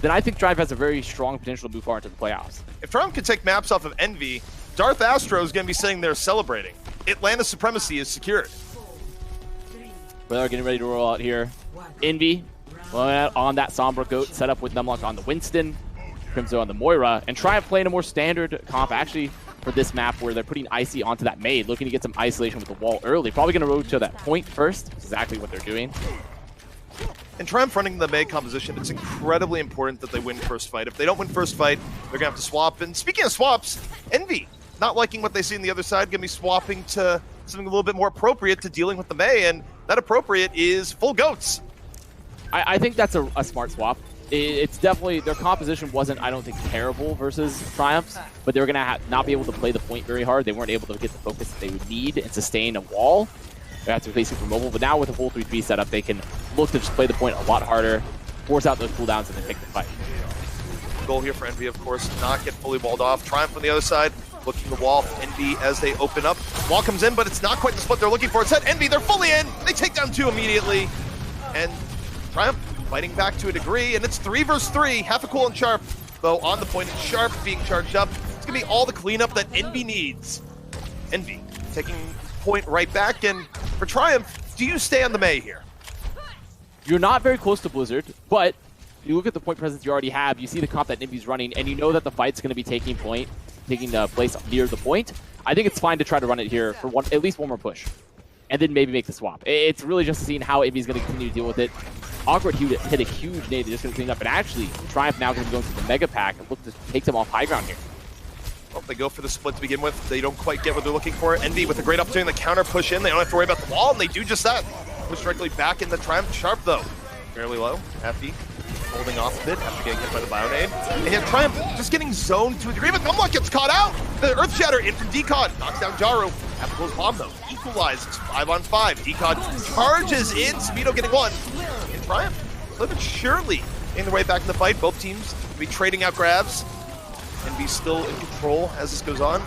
then I think Triumph has a very strong potential to move far into the playoffs. If Triumph can take maps off of Envy, Darth Astro is going to be sitting there celebrating. Atlantis supremacy is secured. But they're getting ready to roll out here. Envy on that Sombra Goat, set up with Numlock on the Winston, Crimzo on the Moira, and Triumph playing a more standard comp actually for this map where they're putting Icy onto that maid, looking to get some isolation with the wall early. Probably going to roll to that point first, exactly what they're doing. And Triumph running the May composition, it's incredibly important that they win first fight. If they don't win first fight, they're going to have to swap. And speaking of swaps, Envy, not liking what they see on the other side, going to be swapping to something a little bit more appropriate to dealing with the May, and that appropriate is full goats. I think that's a smart swap. It's definitely, their composition wasn't, I don't think, terrible versus Triumph's, but they were going to not be able to play the point very hard. They weren't able to get the focus that they would need and sustain a wall. They have to play super mobile, but now with a full 3-3 setup, they can look to just play the point a lot harder, force out those cooldowns, and then take the fight. The goal here for Envy, of course, not get fully walled off. Triumph on the other side, looking to wall Envy as they open up. Wall comes in, but it's not quite the split they're looking for. It's at Envy, they're fully in. They take down 2 immediately. And Triumph fighting back to a degree, and it's 3 versus 3. Half a cool and Sharp, though, on the point. And Sharp being charged up. It's going to be all the cleanup that Envy needs. Envy taking point right back, and for Triumph, do you stay on the May here? You're not very close to Blizzard, but you look at the point presence you already have, you see the comp that Envy's running, and you know that the fight's going to be taking place near the point. I think it's fine to try to run it here for at least one more push, and then maybe make the swap. It's really just seeing how Envy's going to continue to deal with it. Awkward hit a huge nade, they're just going to clean up, and actually, Triumph now going to be going to the Mega Pack and look to take them off high ground here. Well, they go for the split to begin with. They don't quite get what they're looking for. Envy with a great opportunity to counter push in. They don't have to worry about the wall, and they do just that. Push directly back in the Triumph. Sharp, though, fairly low. Effie holding off a bit after getting hit by the Bionade. And yet Triumph just getting zoned to a degree, but Numlock gets caught out. The Earth Shatter in from Decod. Knocks down Jaru. After goes bomb, though. Equalizes 5-on-5. Decod charges in. Speedo getting 1. And Triumph, slowly but surely, in the way back in the fight. Both teams will be trading out grabs. And be still in control as this goes on.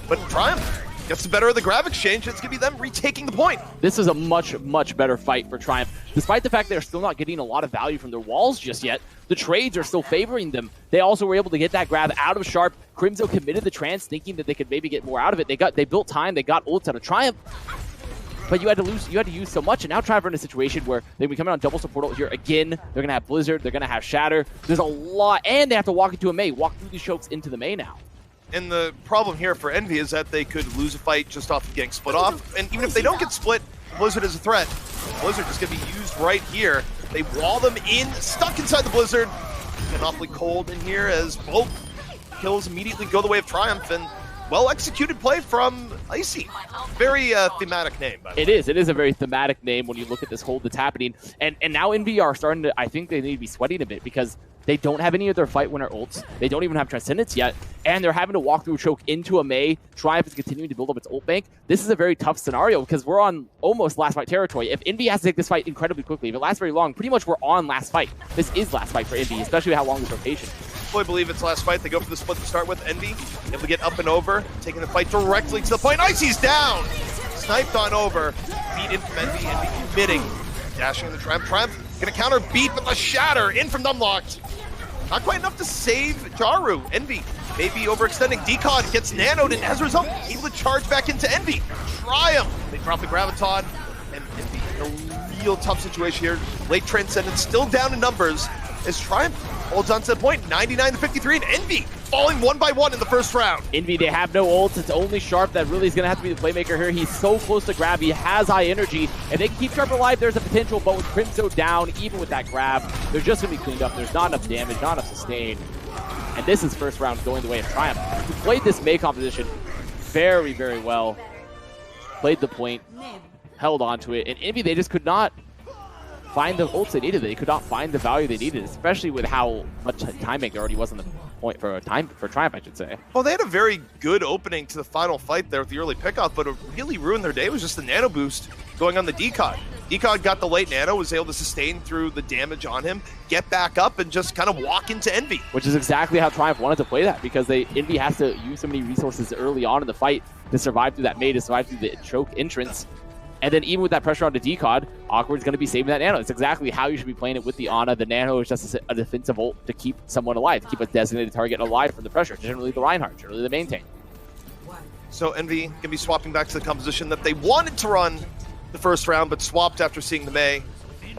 But Triumph gets the better of the grab exchange. It's going to be them retaking the point. This is a much, much better fight for Triumph. Despite the fact they're still not getting a lot of value from their walls just yet, the trades are still favoring them. They also were able to get that grab out of Sharp. Crimzo committed the trance, thinking that they could maybe get more out of it. They built time, they got ults out of Triumph. But you had to use so much, and now Triumph are in a situation where they be coming on double support here again. They're going to have Blizzard, they're going to have Shatter. There's a lot, and they have to walk into a May, walk through these chokes into the May now. And the problem here for Envy is that they could lose a fight just off of getting split off. And even if they don't get split, Blizzard is a threat. Blizzard is going to be used right here. They wall them in, stuck inside the Blizzard. Getting awfully cold in here as both kills immediately go the way of Triumph. And well-executed play from Icy. Very thematic name, by the way. It is a very thematic name when you look at this hold that's happening. And now Envy are starting to, I think they need to be sweating a bit because they don't have any of their fight winner ults. They don't even have Transcendence yet. And they're having to walk through a choke into a May. Triumph is continuing to build up its ult bank. This is a very tough scenario because we're on almost last fight territory. If Envy has to take this fight incredibly quickly, if it lasts very long, pretty much we're on last fight. This is last fight for Envy, especially with how long this rotation is. I believe it's last fight. They go for the split to start with. Envy able to get up and over, taking the fight directly to the point. Icy's down! Sniped on over. Beat in from Envy. Envy committing. Dashing in the Triumph. Triumph gonna counter beat, but the Shatter in from Numlocked. Not quite enough to save Jaru. Envy maybe overextending. Decod gets nanoed, and as a result, able to charge back into Envy. Triumph! They drop the Graviton, and Envy in a real tough situation here. Late Transcendence still down in numbers as Triumph holds on to the point, 99-53, and Envy falling 1 by 1 in the first round. Envy, they have no ults. It's only Sharp that really is going to have to be the playmaker here. He's so close to grab. He has high energy, and they can keep Sharp alive. There's a potential, but with Crimzo down, even with that grab, they're just going to be cleaned up. There's not enough damage, not enough sustain. And this is first round going the way of Triumph, who played this May composition very, very well. Played the point, held on to it, and Envy, they just could not find the ults they needed. They could not find the value they needed, especially with how much timing there already was on the point for Triumph, I should say. Well, they had a very good opening to the final fight there with the early pickoff, but what really ruined their day was just the nano boost going on the Decod. Decod got the late nano, was able to sustain through the damage on him, get back up, and just kind of walk into Envy. Which is exactly how Triumph wanted to play that, because Envy has to use so many resources early on in the fight to survive through that May, to survive through the choke entrance. And then even with that pressure on the decod, Awkward's going to be saving that Nano. It's exactly how you should be playing it with the Ana. The Nano is just a defensive ult to keep someone alive, to keep a designated target alive from the pressure. Generally the Reinhardt, generally the main tank. So Envy going to be swapping back to the composition that they wanted to run the first round, but swapped after seeing the Mei,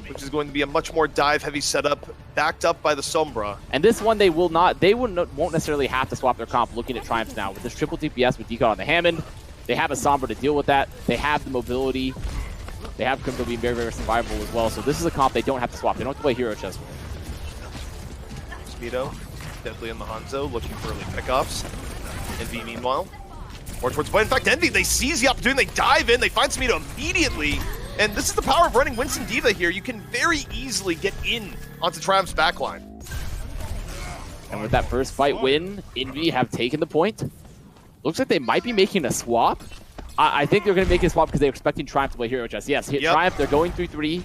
which is going to be a much more dive-heavy setup, backed up by the Sombra. And this one, won't necessarily have to swap their comp looking at Triumphs now. With this triple DPS with decod on the Hammond, they have a Sombra to deal with that. They have the mobility. They have Crypto being very, very survivable as well. So this is a comp they don't have to swap. They don't have to play hero chess with. Speedo, deadly in the Hanzo, looking for early pickoffs. Envy, meanwhile, more towards play. In fact, Envy, they seize the opportunity, they dive in, they find Speedo immediately. And this is the power of running Winston D.Va here. You can very easily get in onto Triumph's backline. And with that first fight win, Envy have taken the point. Looks like they might be making a swap. I think they're going to make a swap because they're expecting Triumph to play hero chess. Yes, Triumph, they're going 3-3.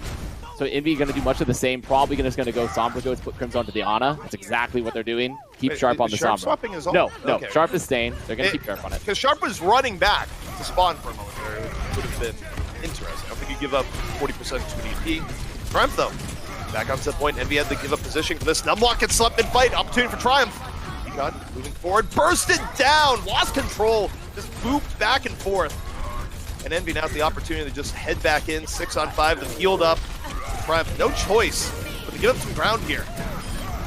So Envy going to do much of the same. Probably just going to go Sombra Goats, put Crimson onto the Ana. That's exactly what they're doing. Keep Sharp on the Sharp Sombra. Swapping is all? No, okay. Sharp is staying. They're going to keep Sharp on it. Because Sharp was running back to spawn for a moment there. It would have been interesting. I don't think you give up 40% to DP. Triumph, though, back on set point. Envy had to give up position for this. Numlock gets slept in fight. Opportunity for Triumph. Decod moving forward. Bursted down. Lost control. Just booped back and forth. And Envy now has the opportunity to just head back in. 6-on-5. They've healed up. Triumph, no choice but to give up some ground here.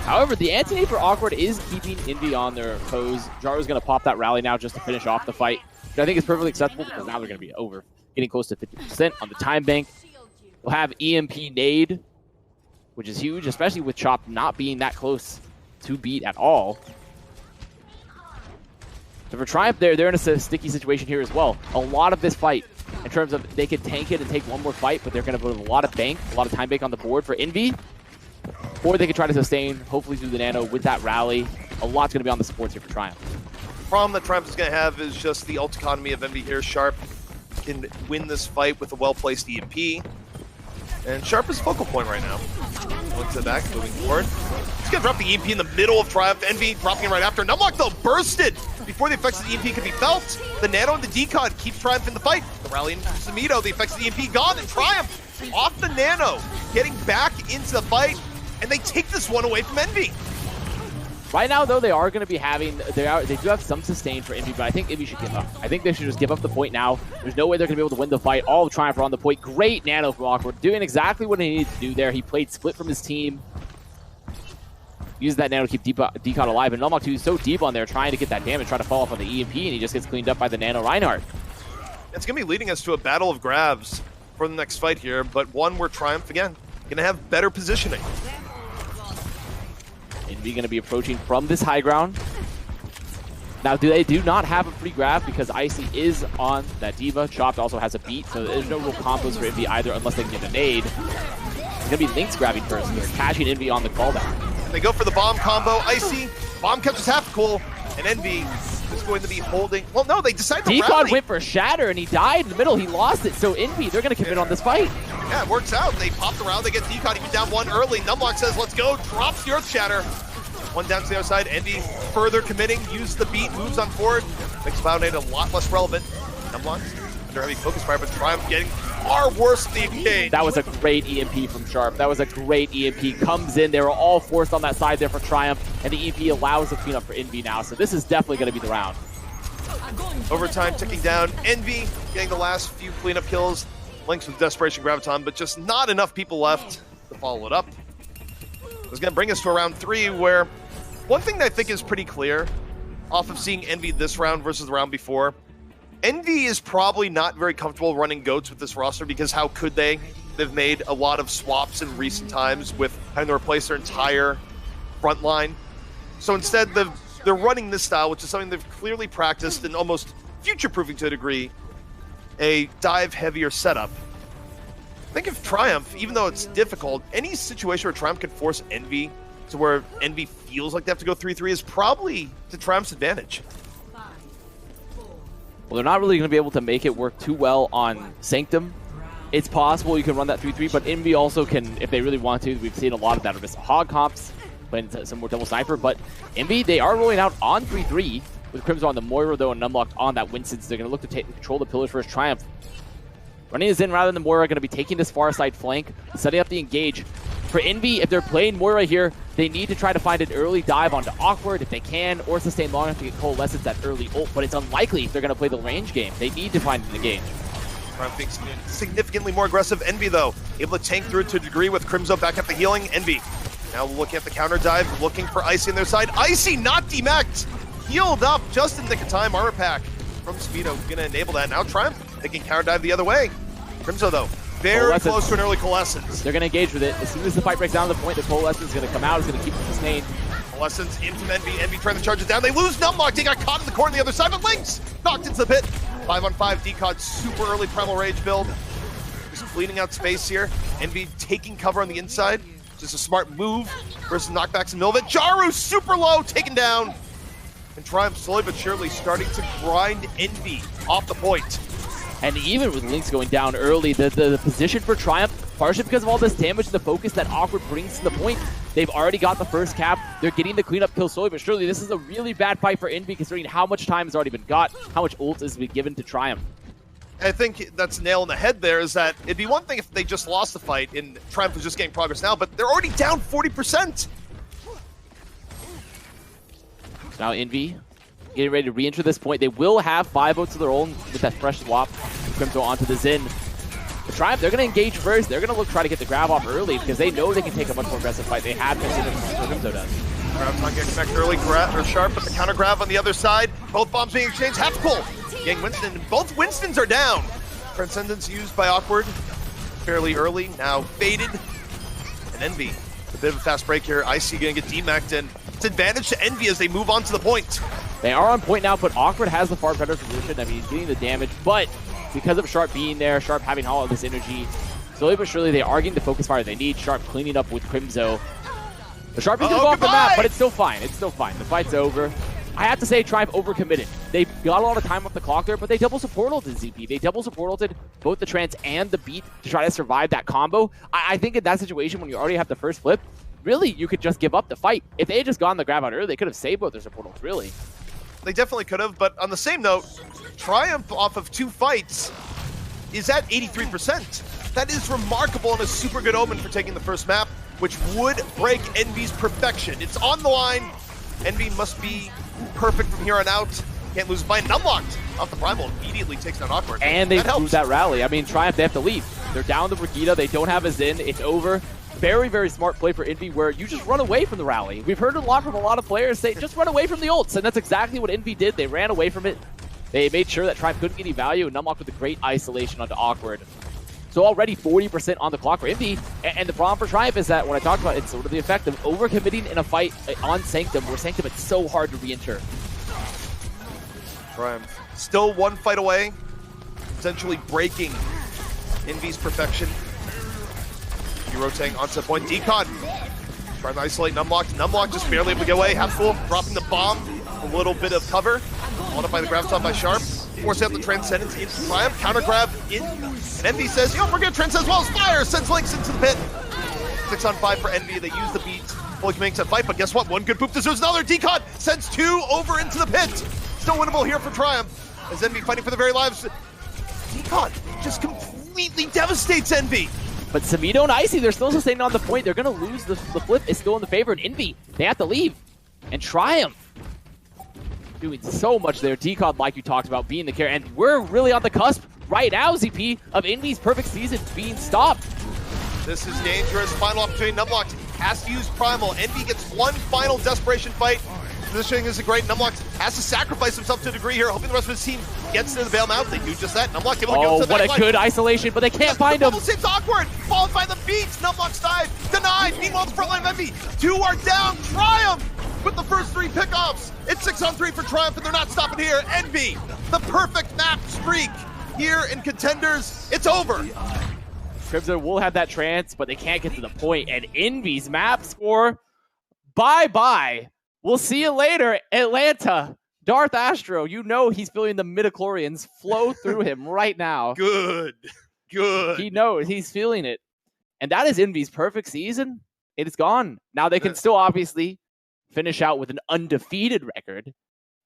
However, the anti-nade for Awkward is keeping Envy on their toes. Jaro's going to pop that rally now just to finish off the fight, which I think is perfectly acceptable because now they're going to be over, getting close to 50% on the time bank. We'll have EMP nade, which is huge, especially with Chop not being that close to beat at all. So for Triumph, they're in a sticky situation here as well. A lot of this fight, in terms of they could tank it and take one more fight, but they're going to put a lot of bank, a lot of time bank on the board for Envy. Or they could try to sustain, hopefully through the Nano with that rally. A lot's going to be on the supports here for Triumph. The problem that Triumph is going to have is just the ult economy of Envy here. Sharp can win this fight with a well-placed EMP. And Sharp is focal point right now. Looks at back, moving forward. He's going to drop the EMP in the middle of Triumph. Envy dropping it right after. Numlock, though, bursted before the effects of the EMP could be felt. The Nano and the decod keeps Triumph in the fight. The rally into Samido, the effects of the EMP gone, and Triumph off the Nano, getting back into the fight, and they take this one away from Envy. Right now, though, they are going to be having, they do have some sustain for Envy, but I think Envy should give up. I think they should just give up the point now. There's no way they're going to be able to win the fight. All of Triumph are on the point. Great Nano from Awkward, doing exactly what he needed to do there. He played split from his team. Used that Nano to keep Decod alive, and Numlock 2 is so deep on there trying to get that damage, trying to fall off on the EMP, and he just gets cleaned up by the Nano Reinhardt. It's going to be leading us to a battle of grabs for the next fight here, but one where Triumph, again, going to have better positioning. Envy going to be approaching from this high ground. Now, they do not have a free grab because Icy is on that D.Va. Chopped also has a beat, so there's no real combos for Envy either unless they can get a nade. It's going to be Lynx grabbing first here, catching Envy on the callback. They go for the bomb combo. Icy, bomb catches half cool, and Envy is going to be holding. Well, no, they decide to rally. Decod went for Shatter, and he died in the middle. He lost it, so Envy, they're going to commit on this fight. Yeah, it works out. They popped around. They get Decod even down one early. Numlock says, let's go. Drops the Earth Shatter. One down to the other side. Envy further committing. Uses the beat. Moves on forward. Makes Foundation a lot less relevant. Numlock under heavy focus fire, but Triumph getting far worse than the engage. That was a great EMP from Sharp. That was a great EMP. Comes in. They were all forced on that side there for Triumph, and the EMP allows the cleanup for Envy now. So this is definitely going to be the round. Overtime ticking down. Envy getting the last few cleanup kills. Lynx with Desperation Graviton, but just not enough people left to follow it up. It's going to bring us to round 3, where one thing that I think is pretty clear off of seeing Envy this round versus the round before, Envy is probably not very comfortable running goats with this roster because how could they? They've made a lot of swaps in recent times with having to replace their entire front line. So instead, they're running this style, which is something they've clearly practiced and almost future-proofing to a degree, a dive-heavier setup. I think if Triumph, even though it's difficult, any situation where Triumph can force Envy to where Envy feels like they have to go 3-3 is probably to Triumph's advantage. Well, they're not really going to be able to make it work too well on Sanctum. It's possible you can run that 3-3, but Envy also can, if they really want to. We've seen a lot of that with Hog comps, playing some more double sniper, but Envy, they are rolling out on 3-3 with Crimson on the Moira, though, and Numlocked on that Winston. So they're going to look to control the pillars first. Triumph Running this in rather than Moira, going to be taking this far side flank, setting up the engage. For Envy, if they're playing Moira here, they need to try to find an early dive onto Awkward if they can, or sustain long enough to get Coalescence that early ult, but it's unlikely if they're going to play the range game. They need to find an engage. Triumph being significantly more aggressive. Envy, though, able to tank through it to a degree with Crimzo back at the healing. Envy now looking at the counter dive, looking for Icy on their side. Icy not demeched, healed up just in the nick of time. Armor pack from Speedo gonna enable that. Now Triumph, they can counter dive the other way. Crimzo, though, very close to an early Coalescence. They're gonna engage with it. As soon as the fight breaks down to the point, the Coalescence is gonna come out, it's gonna keep it sustained. Coalescence into Envy. Envy trying to charge it down. They lose Numblock. They got caught in the corner on the other side, but Lynx knocked into the pit. 5-on-5 decod, super early Primal Rage build. Just cleaning out space here. Envy taking cover on the inside. Just a smart move versus knockbacks in the middle of it. Jaru super low, taken down. And Triumph slowly but surely starting to grind Envy off the point. And even with Lynx going down early, the position for Triumph, partially because of all this damage and the focus that Awkward brings to the point, they've already got the first cap. They're getting the cleanup kill slowly, but surely this is a really bad fight for Envy considering how much time has already been got, how much ult has been given to Triumph. I think that's a nail in the head there, is that it'd be one thing if they just lost the fight and Triumph was just getting progress now, but they're already down 40%. Now Envy getting ready to re-enter this point. They will have 5 votes of their own with that fresh swap. Crimzo onto the Xin. The Triumph, they're going to engage first. They're going to try to get the grab off early because they know they can take a much more aggressive fight. They have been seeing what Crimzo does. Grab's not getting back early, or Sharp, but the counter grab on the other side. Both bombs being exchanged. Half pull. Getting Winston, and both Winstons are down. Transcendence used by Awkward fairly early, now faded. And Envy, a bit of a fast break here. Icy going to get demeched, and it's advantage to Envy as they move on to the point. They are on point now, but Awkward has the far better position. I mean, he's getting the damage, but because of Sharp being there, Sharp having all of this energy, slowly but surely they are getting the focus fire they need. Sharp cleaning up with Crimzo. The Sharp is going to go off the map, but it's still fine. It's still fine. The fight's over. I have to say, Triumph overcommitted. They got a lot of time off the clock there, but they double support ulted ZP. They double support ulted both the Trance and the Beat to try to survive that combo. I think in that situation, when you already have the first flip, really, you could just give up the fight. If they had just gotten the grab out early, they could have saved both their support ults, really. They definitely could have, but on the same note, Triumph off of 2 fights is at 83%. That is remarkable and a super good omen for taking the first map, which would break Envy's perfection. It's on the line. Envy must be perfect from here on out. Can't lose by Numlocked off the Primal. Immediately takes down Awkward. And they proved that rally. I mean, Triumph, they have to leave. They're down the Brigitte. They don't have a Xin. It's over. Very, very smart play for Envy where you just run away from the rally. We've heard a lot from a lot of players say, just run away from the ults. And that's exactly what Envy did. They ran away from it. They made sure that Triumph couldn't get any value, and Numlock with a great isolation onto Awkward. So already 40% on the clock for Envy. And the problem for Triumph is that when I talked about it, it's sort of the effect of overcommitting in a fight on Sanctum, where Sanctum it's so hard to re-enter. Triumph still 1 fight away, potentially breaking Envy's perfection. Rotating onto the point. Decon trying to isolate Numlock. Numlock just barely able to get away. Half full, dropping the bomb. A little bit of cover. Followed up by the grab stop by Sharp. Force out the Transcendence into Triumph. Counter grab in. And Envy says, yo, we're going to transcend as well as fire. Sends Lynx into the pit. 6-on-5 for Envy. They use the beat. Fully committing to the fight, but guess what? One good poop deserves another. Decon sends 2 over into the pit. Still winnable here for Triumph. As Envy fighting for the very lives. Decon just completely devastates Envy. But Samido and Icy, they're still sustaining on the point. They're going to lose. The flip is still in the favor. And Envy, they have to leave. And Triumph doing so much there. Decod, like you talked about, being the carry. And we're really on the cusp right now, ZP, of Envy's perfect season being stopped. This is dangerous. Final opportunity. Numlock has to use Primal. Envy gets 1 final desperation fight. Positioning isn't great. Numlock has to sacrifice himself to a degree here, hoping the rest of his team gets to the bail out. They do just that. Numlock able to go to the what a good isolation, but they can't find him. Double seems awkward. Followed by the beats. Numlock's dive. Denied. Meanwhile, the front line of Envy. 2 are down. Triumph with the first 3 pickoffs. It's 6-on-3 for Triumph, and they're not stopping here. Envy, the perfect map streak here in Contenders. It's over. Crimson will have that trance, but they can't get to the point. And Envy's map score, bye-bye. We'll see you later, Atlanta. Darth Astro, you know he's feeling the midichlorians flow through him right now. Good. He knows, he's feeling it. And that is Envy's perfect season. It is gone. Now they can still obviously finish out with an undefeated record.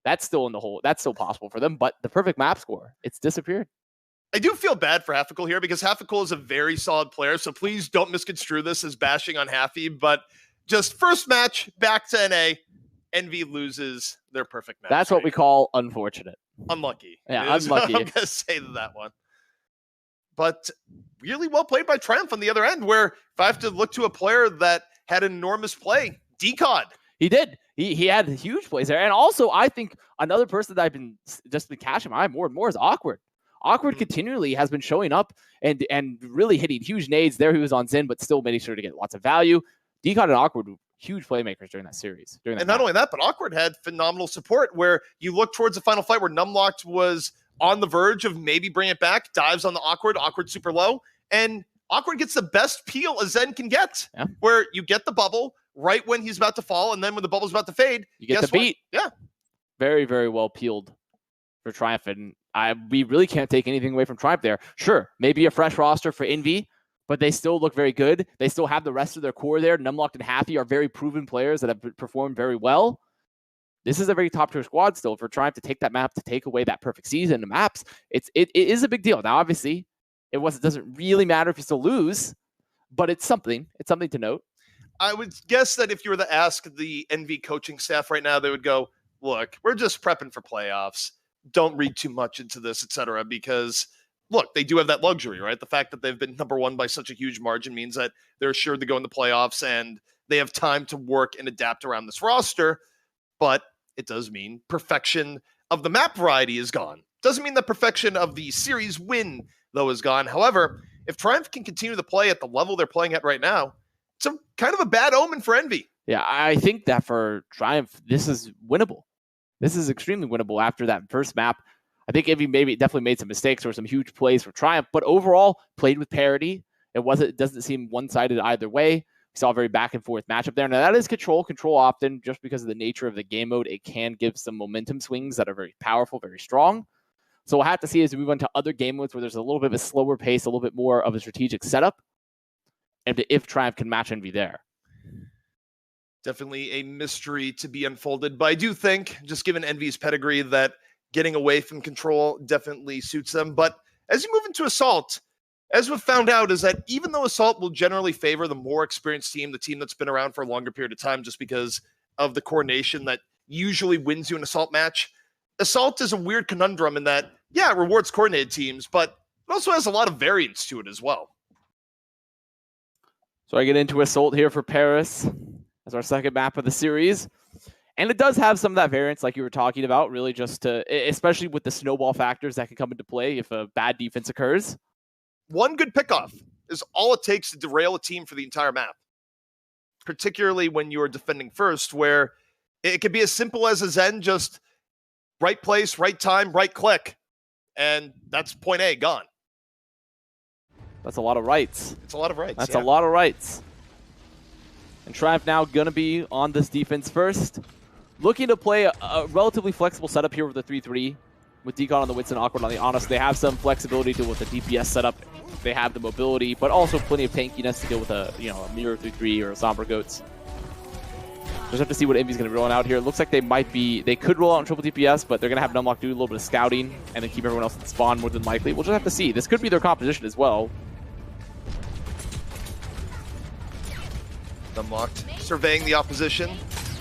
That's still in the hole. That's still possible for them, but the perfect map score, it's disappeared. I do feel bad for Haffical here because Haffical is a very solid player, so please don't misconstrue this as bashing on Haffy, but just first match, back to NA, Envy loses their perfect match. That's what we call unfortunate. Unlucky. Yeah, unlucky. I'm going to say that one. But really well played by Triumph on the other end, where if I have to look to a player that had an enormous play, Decod. He did. He had huge plays there. And also, I think another person that I've been catching my eye more and more is Awkward. Awkward continually has been showing up and really hitting huge nades. There he was on Zin, but still making sure to get lots of value. Decod and Awkward, huge playmakers during that series. And not only that, but Awkward had phenomenal support where you look towards the final fight where Numlocked was on the verge of maybe bringing it back, dives on the Awkward super low, and Awkward gets the best peel a Zen can get, where you get the bubble right when he's about to fall, and then when the bubble's about to fade, you get the beat. Yeah. Very, very well peeled for Triumph, and we really can't take anything away from Triumph there. Sure, maybe a fresh roster for Envy, but they still look very good. They still have the rest of their core there. Numlocked and Happy are very proven players that have performed very well. This is a very top-tier squad still for Triumph to take that map, to take away that perfect season. The maps, it is a big deal. Now, obviously, it doesn't really matter if you still lose, but it's something. It's something to note. I would guess that if you were to ask the Envy coaching staff right now, they would go, look, we're just prepping for playoffs. Don't read too much into this, etc. Because, look, they do have that luxury, right? The fact that they've been number one by such a huge margin means that they're assured to go in the playoffs and they have time to work and adapt around this roster. But it does mean perfection of the map variety is gone. Doesn't mean the perfection of the series win, though, is gone. However, if Triumph can continue to play at the level they're playing at right now, it's kind of a bad omen for Envy. Yeah, I think that for Triumph, this is winnable. This is extremely winnable after that first map. I think Evie definitely made some mistakes or some huge plays for Triumph, but overall played with parity. It doesn't seem one-sided either way. We saw a very back and forth matchup there. Now that is control. Control often, just because of the nature of the game mode, it can give some momentum swings that are very powerful, very strong. So we'll have to see as we move on to other game modes where there's a little bit of a slower pace, a little bit more of a strategic setup, and if Triumph can match Envy there. Definitely a mystery to be unfolded, but I do think, just given Envy's pedigree, that getting away from control definitely suits them. But as you move into Assault, as we've found out, is that even though Assault will generally favor the more experienced team, the team that's been around for a longer period of time, just because of the coordination that usually wins you an Assault match, Assault is a weird conundrum in that, yeah, it rewards coordinated teams, but it also has a lot of variance to it as well. So I get into Assault here for Paris as our second map of the series. And it does have some of that variance like you were talking about, really just to, especially with the snowball factors that can come into play if a bad defense occurs. One good pickoff is all it takes to derail a team for the entire map, particularly when you're defending first, where it could be as simple as a Zen, just right place, right time, right click, and that's point A, gone. That's a lot of rights. It's a lot of rights. That's a lot of rights. And Triumph now going to be on this defense first. Looking to play a relatively flexible setup here with the 3-3. With Decon on the Wits and Awkward on the Honest. They have some flexibility to deal with the DPS setup. They have the mobility, but also plenty of tankiness to deal with a Mirror 3-3 or a Sombra Goats. Just have to see what Envy's going to be rolling out here. It looks like they could roll out in triple DPS, but they're going to have Numlock do a little bit of scouting and then keep everyone else in spawn more than likely. We'll just have to see. This could be their composition as well. Unlocked, surveying the opposition,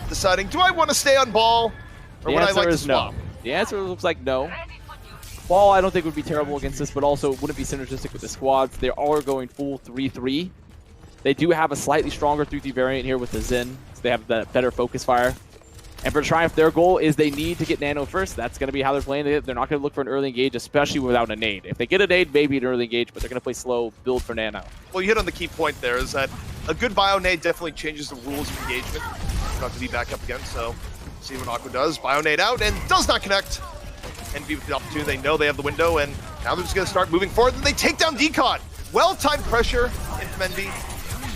deciding, do I want to stay on ball, or would I like to swap? No. The answer looks like no. Ball, I don't think would be terrible against this, but also wouldn't be synergistic with the squads. They are going full 3-3. They do have a slightly stronger 3-3 variant here with the Zen, so they have the better focus fire. And for Triumph, their goal is they need to get Nano first. That's going to be how they're playing it. They're not going to look for an early engage, especially without a nade. If they get a nade, maybe an early engage, but they're going to play slow, build for Nano. Well, you hit on the key point there, is that a good bio nade definitely changes the rules of engagement. Not to be back up again, so see what Aqua does. Bio nade out and does not connect. Envy with the opportunity, they know they have the window, and now they're just going to start moving forward, and they take down Decon. Well-timed pressure in from Envy.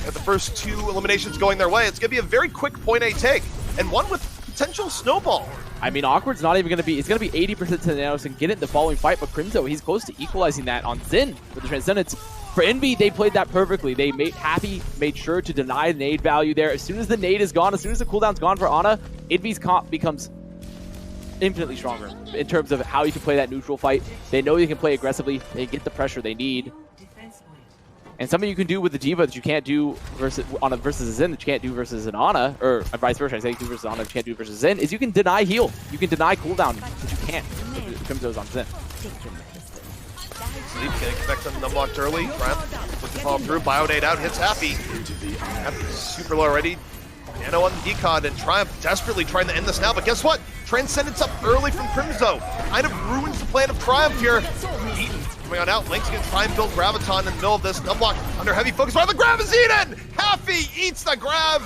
At the first two eliminations going their way, it's going to be a very quick point A take, and one with potential snowball. I mean, Awkward's not even going to be, it's going to be 80% to the Nanos and get it in the following fight, but Crimzo, he's close to equalizing that on Zin with the Transcendence. For Envy, they played that perfectly. They made sure to deny the nade value there. As soon as the nade is gone, as soon as the cooldown's gone for Ana, Envy's comp becomes infinitely stronger in terms of how you can play that neutral fight. They know you can play aggressively. They get the pressure they need. And something you can do with the Diva that you can't do versus a Zen that you can't do versus an Ana, or vice versa. I say you can do versus Ana that you can't do versus Zen, is you can deny heal. You can deny cooldown that you can't with Crimso's on Zen. Sleep can expect them unlocked early. Triumph puts the ball through. Bionade out, hits Happy. Happy's super low already. Nano on the decon, and Triumph desperately trying to end this now, but guess what? Transcendence up early from Crimzo. Kind of ruins the plan of Triumph here. Eaton coming on out. Link's going to try and build Graviton in the middle of this. Unblock under heavy focus. Right, the grab is eaten! Happy eats the grab.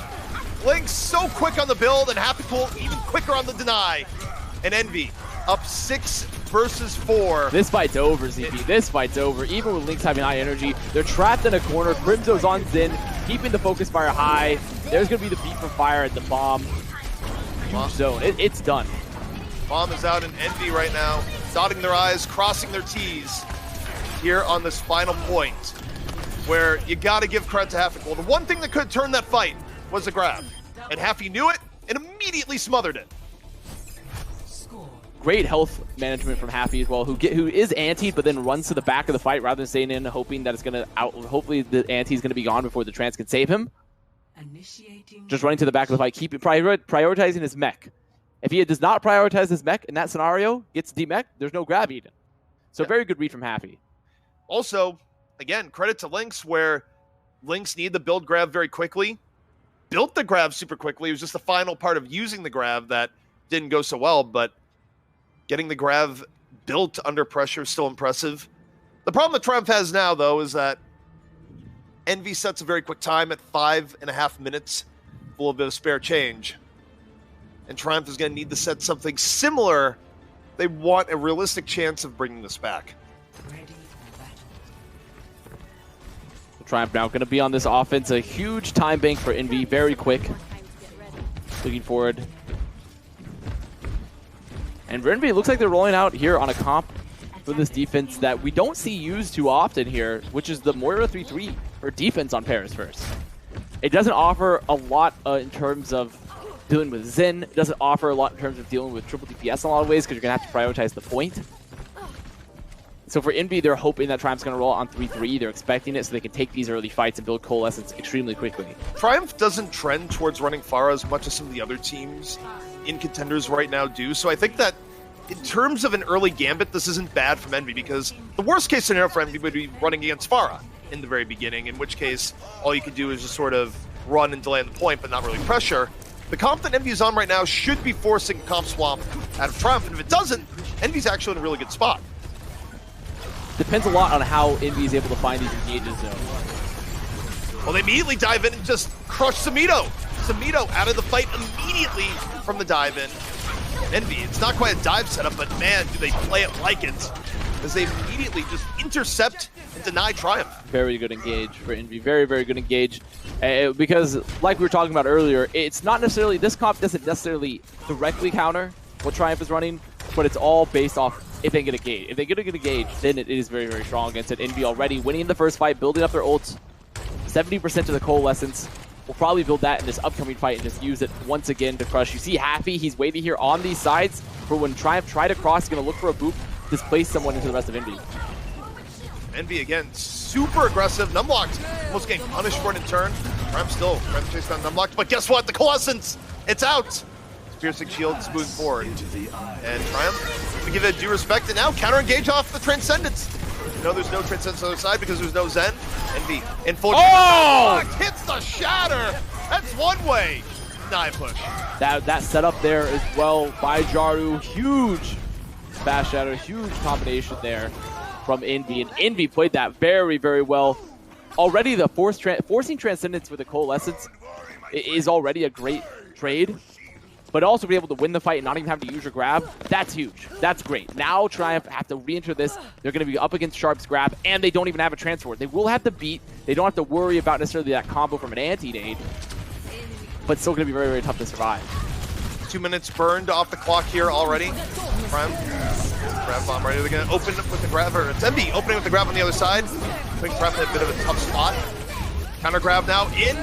Link so quick on the build, and Happy Pool even quicker on the deny. And Envy up 6 versus 4. This fight's over, ZP. This fight's over. Even with Link's having high energy, they're trapped in a corner. Crimzo's on Zen, keeping the focus fire high. There's going to be the beat from fire at the bomb. Huge zone. It's done. Bomb is out in Envy right now, dotting their I's, crossing their T's here on this final point, where you got to give credit to Happy. Well, the one thing that could turn that fight was a grab, and Happy knew it and immediately smothered it. Great health management from Happy as well, who is antied but then runs to the back of the fight rather than staying in, hoping that it's going to hopefully the anti is going to be gone before the trance can save him. Just running to the back of the fight, prioritizing his mech. If he does not prioritize his mech in that scenario, gets de-mech, there's no grab even. So very good read from Happy. Also, again, credit to Lynx, where Lynx needed the build grab very quickly. Built the grab super quickly. It was just the final part of using the grab that didn't go so well, but getting the grab built under pressure is still impressive. The problem that Triumph has now, though, is that Envy sets a very quick time at 5.5 minutes, full of a bit of spare change. And Triumph is going to need to set something similar. They want a realistic chance of bringing this back. Triumph now going to be on this offense. A huge time bank for Envy, very quick. Looking forward. And for Envy, it looks like they're rolling out here on a comp for this defense that we don't see used too often here, which is the Moira 3-3, or defense on Paris first. It doesn't offer a lot in terms of dealing with Zen. It doesn't offer a lot in terms of dealing with triple DPS in a lot of ways, because you're going to have to prioritize the point. So for Envy, they're hoping that Triumph's going to roll on 3-3. They're expecting it so they can take these early fights and build coalescence extremely quickly. Triumph doesn't trend towards running Pharah as much as some of the other teams in Contenders right now do. So I think that in terms of an early gambit, this isn't bad from Envy, because the worst case scenario for Envy would be running against Pharah in the very beginning, in which case all you could do is just sort of run and delay on the point, but not really pressure. The comp that Envy is on right now should be forcing comp swamp out of Triumph, and if it doesn't, Envy's actually in a really good spot. Depends a lot on how Envy is able to find these engages, though. Well, they immediately dive in and just crush Samito. Samito out of the fight immediately from the dive in. Envy, it's not quite a dive setup, but man, do they play it like it, as they immediately just intercept and deny Triumph. Very good engage for Envy. Very, very good engage. Because, like we were talking about earlier, it's not necessarily, this comp doesn't necessarily directly counter what Triumph is running, but it's all based off if they get a gauge. If they get a gauge, then it is very, very strong against it. Envy already winning the first fight, building up their ults, 70% to the coalescence. We'll probably build that in this upcoming fight and just use it once again to crush. You see Happy, he's waiting here on these sides for when Triumph try to cross, he's going to look for a boop, displace someone into the rest of Envy. Envy again, super aggressive. Numblocked, almost getting punished for it in turn. Triumph still trying to chase down Numblocked, but guess what? The Coalescence, it's out. Piercing shields moving forward. And Triumph, to give it due respect, and now counter engage off the Transcendence. You know there's no Transcendence on the other side because there's no Zen. Envy in full. Oh! Hits the shatter. That's one way. Knife push. That setup there as well by Jaru. Huge Bash Shatter, huge combination there from Envy. And Envy played that very, very well. Already the forcing Transcendence with the Coalescence is already a great trade. But also be able to win the fight and not even have to use your grab, that's huge. That's great. Now Triumph have to re-enter this. They're going to be up against Sharp's grab, and they don't even have a transport. They will have to beat. They don't have to worry about necessarily that combo from an anti-nade, but still going to be very, very tough to survive. 2 minutes burned off the clock here already. Triumph, grab bomb ready. They're going to open with the grab, or it's Envy opening with the grab on the other side. I think Triumph in a bit of a tough spot. Counter grab now in.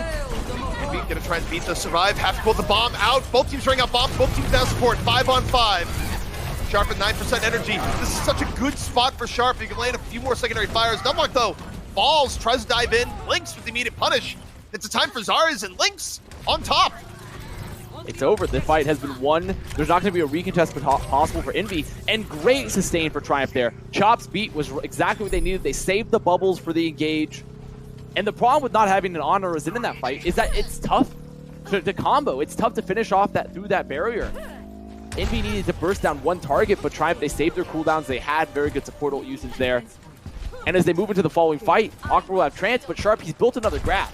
Envy gonna try and beat the survive. Have to pull the bomb out. Both teams running out bombs. Both teams now support. 5 on 5. Sharp at 9% energy. This is such a good spot for Sharp. You can land a few more secondary fires. Numlock, though, falls, tries to dive in. Lynx with the immediate punish. It's a time for Zarz, and Lynx on top. It's over. The fight has been won. There's not going to be a recontest possible for Envy. And great sustain for Triumph there. Chop's beat was exactly what they needed. They saved the bubbles for the engage. And the problem with not having an Honor Resin in that fight is that it's tough to combo. It's tough to finish off that through that barrier. Envy needed to burst down one target, but Triumph, they saved their cooldowns. They had very good support ult usage there. And as they move into the following fight, Aqua will have Trance, but Sharp, he's built another grab.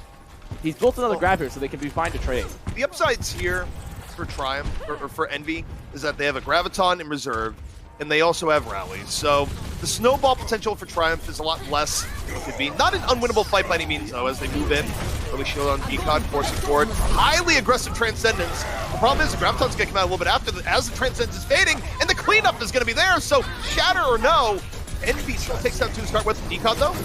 He's built another grab here, so they can be fine to trade. The upsides here for Triumph, or for Envy, is that they have a Graviton in reserve, and they also have rallies. So the snowball potential for Triumph is a lot less than it could be. Not an unwinnable fight by any means, though, as they move in. Early shield on Decod, forcing forward. Highly aggressive Transcendence. The problem is the Graviton's going to come out a little bit after, as the Transcendence is fading, and the cleanup is going to be there. So Shatter or no, Envy still takes down 2 to start with. Decod, though,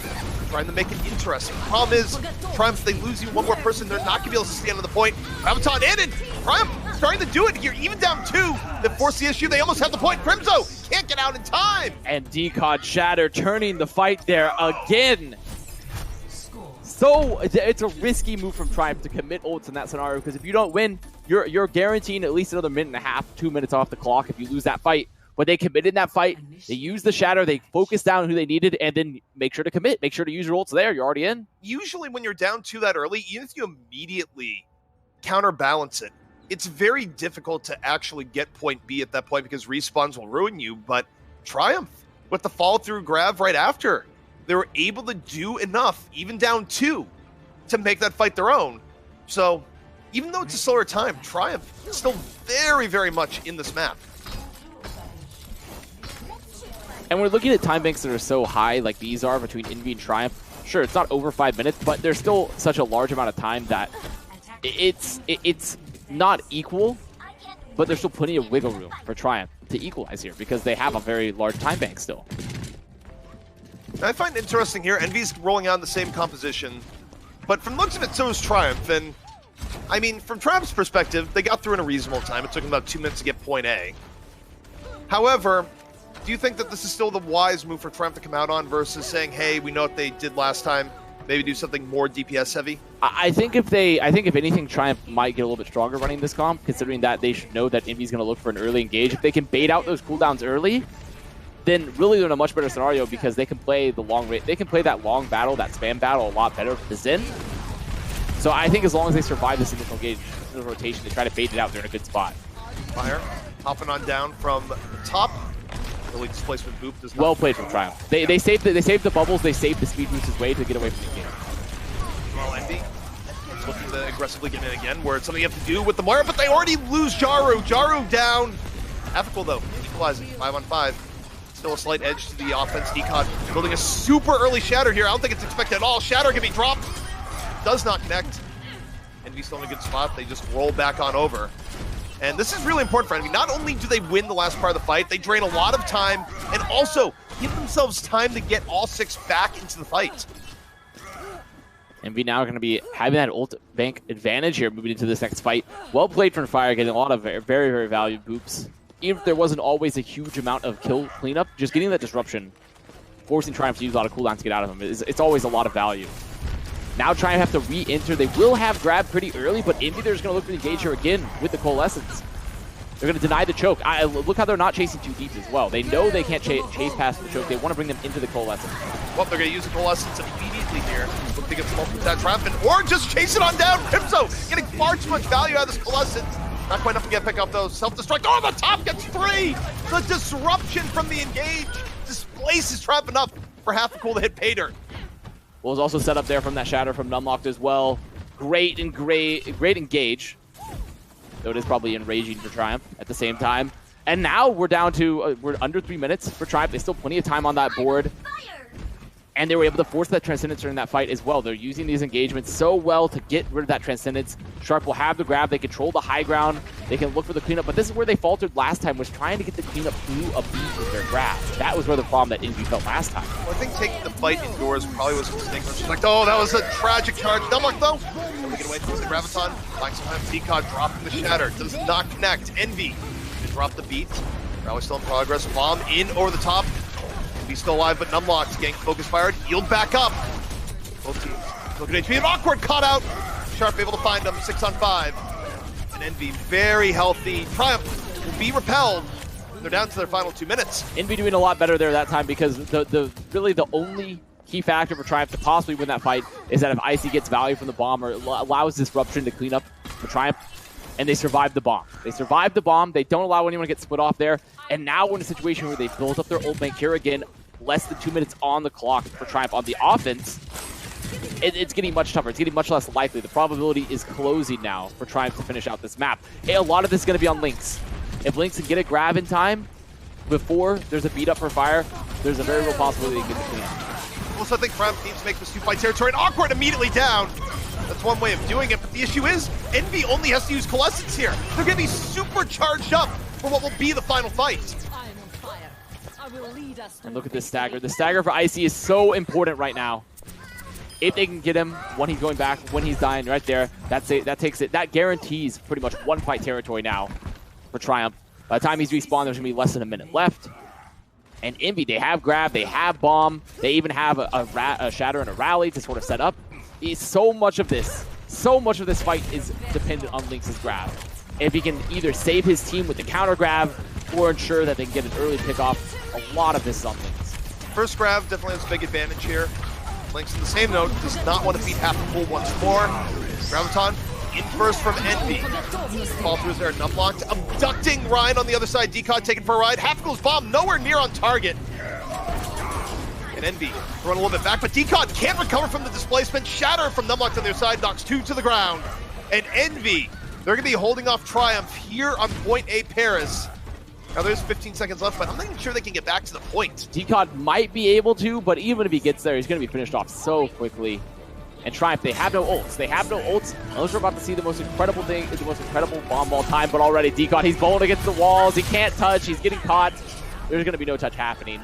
trying to make it interesting. The problem is, Triumph, they lose you one more person, they're not going to be able to stand on the point. Graviton in, and Triumph starting to do it here, even down 2. They force the issue, they almost have the point. Crimzo can't get out in time. And Decod Shatter turning the fight there again. So it's a risky move from Triumph to commit ults in that scenario, because if you don't win, you're guaranteeing at least another minute and a half, 2 minutes off the clock if you lose that fight. But they committed that fight, they used the Shatter, they focused down who they needed, and then make sure to commit, make sure to use your ults there, you're already in. Usually when you're down 2 that early, even if you immediately counterbalance it, it's very difficult to actually get point B at that point because respawns will ruin you. But Triumph, with the follow-through grab right after, they were able to do enough, even down 2, to make that fight their own. So even though it's a slower time, Triumph is still very, very much in this map. And we're looking at time banks that are so high, like these are between Envy and Triumph. Sure, it's not over 5 minutes, but there's still such a large amount of time that it's not equal, but there's still plenty of wiggle room for Triumph to equalize here because they have a very large time bank still. I find it interesting here, Envy's rolling out the same composition, but from the looks of it, so is Triumph. And I mean, from Triumph's perspective, they got through in a reasonable time. It took them about 2 minutes to get point A. However, do you think that this is still the wise move for Triumph to come out on versus saying, hey, we know what they did last time, maybe do something more DPS heavy? I think if anything, Triumph might get a little bit stronger running this comp, considering that they should know that Envy's going to look for an early engage. If they can bait out those cooldowns early, then really they're in a much better scenario because they can play the long rate. They can play that long battle, that spam battle a lot better for the Zen. So I think as long as they survive this initial engage, the rotation, they try to bait it out, they're in a good spot. Fire hopping on down from the top. Early displacement Boop does not. Well played from Triumph. They saved the bubbles, they saved the speed boost way to get away from the game. Well, Envy is looking to aggressively get in again, where it's something you have to do with the Moira, but they already lose Jaru. Jaru down. Ethical though, equalizing 5 on 5. Still a slight edge to the offense. Decod building a super early Shatter here. I don't think it's expected at all. Shatter can be dropped. Does not connect. Envy still in a good spot. They just roll back on over. And this is really important for Envy. Not only do they win the last part of the fight, they drain a lot of time and also give themselves time to get all 6 back into the fight. Envy now going to be having that ult bank advantage here moving into this next fight. Well played from Fire, getting a lot of very, very valued boops. Even if there wasn't always a huge amount of kill cleanup, just getting that disruption, forcing Triumph to use a lot of cooldowns to get out of him, it's always a lot of value. Now Triumph have to re-enter. They will have grab pretty early, but Envy there's going to look to engage here again with the Coalescence. They're going to deny the choke. Look how they're not chasing too deep as well. They know they can't chase past the choke. They want to bring them into the Coalescence. Well, they're going to use the Coalescence immediately here. Look to get some ultimate that Triumph, or just chase it on down. Crimzo getting far too much value out of this Coalescence. Not quite enough to get pick up though. Self-destruct. Oh, the top gets 3! The disruption from the engage displaces Triumph enough for half the cool to hit pay dirt. Was also set up there from that Shatter from Numlocked as well. Great engage. Though it is probably enraging for Triumph at the same time. And now we're down to, we're under 3 minutes for Triumph. There's still plenty of time on that board. And they were able to force that Transcendence during that fight as well. They're using these engagements so well to get rid of that Transcendence. Sharp will have the grab. They control the high ground. They can look for the cleanup. But this is where they faltered last time, was trying to get the cleanup through a beat with their grab. That was where the problem that Envy felt last time. Well, I think taking the fight indoors probably was a mistake. She's like, oh, that was a tragic charge. Numlock though. And we get away from the Graviton. Buying some time. Decod dropping the Shatter. Does not connect. Envy. They drop the beat. Rally still in progress. Bomb in over the top. He's still alive, but Numlocked getting focus fired. Healed back up. Both teams looking at HP. An awkward cut out. Sharp able to find him. 6 on 5. And Envy very healthy. Triumph will be repelled. They're down to their final 2 minutes. Envy doing a lot better there that time because really the only key factor for Triumph to possibly win that fight is that if Icy gets value from the bomb or allows Disruption to clean up for Triumph, and they survive the bomb. They survive the bomb. They don't allow anyone to get split off there. And now we're in a situation where they've built up their ult bank here again. Less than 2 minutes on the clock for Triumph on the offense. It's getting much tougher. It's getting much less likely. The probability is closing now for Triumph to finish out this map. Hey, a lot of this is going to be on Lynx. If Lynx can get a grab in time before there's a beat up for Fire, there's a very real possibility they can get the clean up. Also, I think Triumph needs to make this 2-fight territory. And Awkward immediately down. That's one way of doing it, but the issue is Envy only has to use Coalescence here. They're going to be super charged up for what will be the final fight. And look at this stagger. The stagger for Icy is so important right now. If they can get him when he's going back, when he's dying right there, that guarantees pretty much 1-fight territory now for Triumph. By the time he's respawned, there's going to be less than a minute left. And Envy, they have grab, they have bomb, they even have a shatter and a rally to sort of set up. So much of this fight is dependent on Lynx's grab. If he can either save his team with the counter grab or ensure that they can get an early pick off, a lot of this is on Lynx. First grab definitely has a big advantage here. Lynx in the same note does not want to beat half the pool once more. Graviton in first from Envy. Fall throughs there, Numlocked, abducting Ryan on the other side. Decod taken for a ride. Half-Goal's bomb nowhere near on target. And Envy run a little bit back, but Decod can't recover from the displacement. Shatter from Numlocked on their side, knocks 2 to the ground. And Envy, they're going to be holding off Triumph here on point A Paris. Now there's 15 seconds left, but I'm not even sure they can get back to the point. Decod might be able to, but even if he gets there, he's going to be finished off so quickly. And Triumph, they have no ults. They have no ults. Unless we're about to see the most incredible thing, the most incredible bomb of all time, but already Decod, he's bowling against the walls. He can't touch. He's getting caught. There's going to be no touch happening.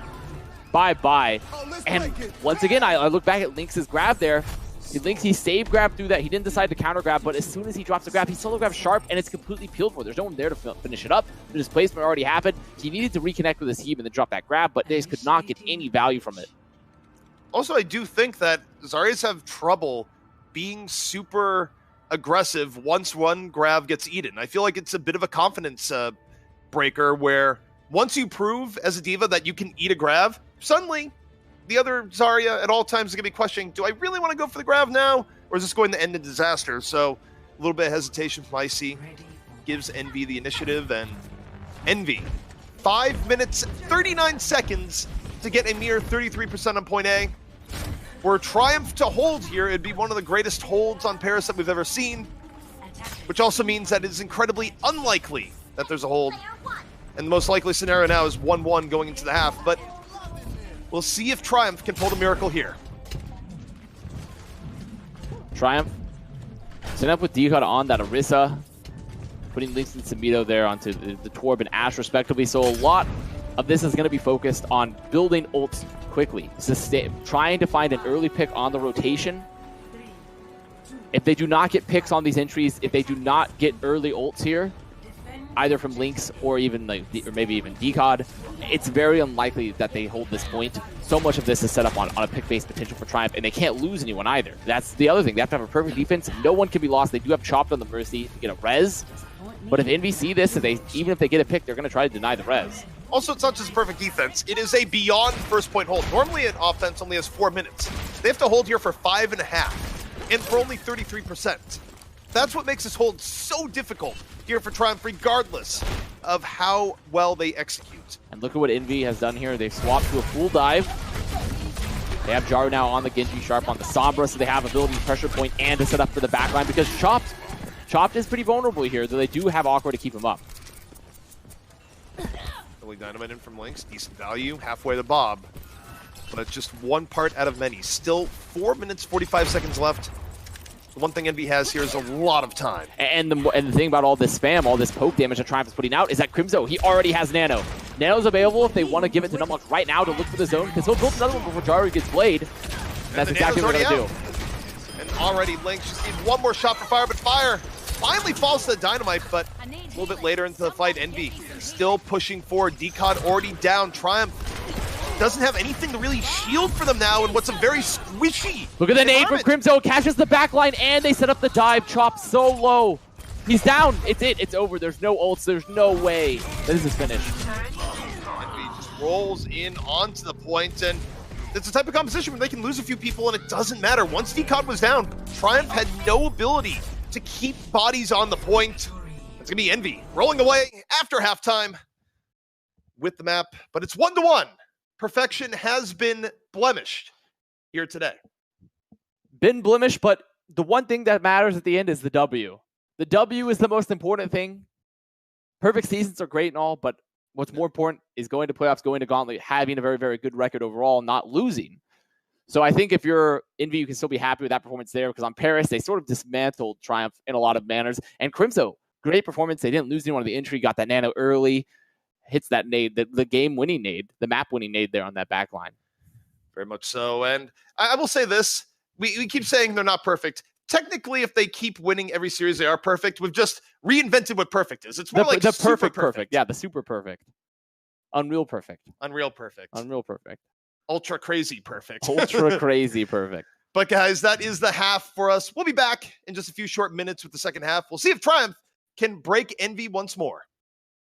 Bye-bye. And once again, I look back at Lynx's grab there. Lynx, he saved grab through that. He didn't decide to counter grab, but as soon as he drops the grab, he solo grabs Sharp, and it's completely peeled for. There's no one there to finish it up. The displacement already happened. He needed to reconnect with his team and then drop that grab, but they just could not get any value from it. Also, I do think that Zarya's have trouble being super aggressive once one grab gets eaten. I feel like it's a bit of a confidence breaker where once you prove as a diva that you can eat a grab, suddenly the other Zarya at all times is going to be questioning, do I really want to go for the grab now? Or is this going to end in disaster? So a little bit of hesitation from Icy gives Envy the initiative, and Envy, 5 minutes, 39 seconds to get a mere 33% on point A. Were Triumph to hold here, it'd be one of the greatest holds on Paris that we've ever seen, which also means that it is incredibly unlikely that there's a hold. And the most likely scenario now is 1-1 going into the half, but we'll see if Triumph can pull the miracle here. Triumph setting up with Decod on that Orisa, putting Lynx and Samito there onto the Torb and Ash respectively. So a lot of this is going to be focused on building ults quickly, trying to find an early pick on the rotation. If they do not get picks on these entries, if they do not get early ults here, either from Lynx or even or maybe even Decod, it's very unlikely that they hold this point. So much of this is set up on a pick-based potential for Triumph, and they can't lose anyone either. That's the other thing. They have to have a perfect defense. No one can be lost. They do have Chopped on the Mercy to get a res, but if Envy see this, even if they get a pick, they're going to try to deny the res. Also, it's not just perfect defense. It is a beyond first point hold. Normally, an offense only has 4 minutes. They have to hold here for 5.5, and for only 33%. That's what makes this hold so difficult here for Triumph, regardless of how well they execute. And look at what Envy has done here. They've swapped to a full dive. They have Jaru now on the Genji, Sharp on the Sombra, so they have ability to pressure point and to set up for the backline, because Chopped is pretty vulnerable here, though they do have Awkward to keep him up. Really dynamite in from Lynx, decent value, halfway to Bob. But it's just one part out of many. Still 4 minutes, 45 seconds left. The one thing Envy has here is a lot of time. And the thing about all this spam, all this poke damage that Triumph is putting out, is that Crimzo, he already has Nano. Nano's available if they want to give it to Numlock right now to look for the zone, because he'll build another one before Jaru gets played. And that's exactly what they're going to do. And already Lynx just need one more shot for Fire, but Fire finally falls to the Dynamite, but a little bit later into the fight, Envy still pushing forward. Decon already down. Triumph doesn't have anything to really shield for them now in what's a very squishy Look at the nade from Crimzo, catches the backline, and they set up the dive. Chop so low. He's down. It's it. It's over. There's no ults. There's no way this is finished. Envy just rolls in onto the point, and it's the type of composition where they can lose a few people, and it doesn't matter. Once Decon was down, Triumph had no ability to keep bodies on the point. It's going to be Envy rolling away after halftime with the map, but it's 1-1. Perfection has been blemished here today. Been blemished, but the one thing that matters at the end is the W. The W is the most important thing. Perfect seasons are great and all, but what's more important is going to playoffs, going to Gauntlet, having a very, very good record overall, not losing. So I think if you're Envy, you can still be happy with that performance there, because on Paris, they sort of dismantled Triumph in a lot of manners. And Crimzo, great performance. They didn't lose anyone on the entry, got that nano early, hits that nade, the game-winning nade, the map-winning nade there on that back line. Very much so. And I will say this. We keep saying they're not perfect. Technically, if they keep winning every series, they are perfect. We've just reinvented what perfect is. It's more like the super perfect. Yeah, the super perfect. Unreal perfect. Unreal perfect. Unreal perfect. Ultra crazy perfect. Ultra crazy perfect. But guys, that is the half for us. We'll be back in just a few short minutes with the second half. We'll see if Triumph can break Envy once more.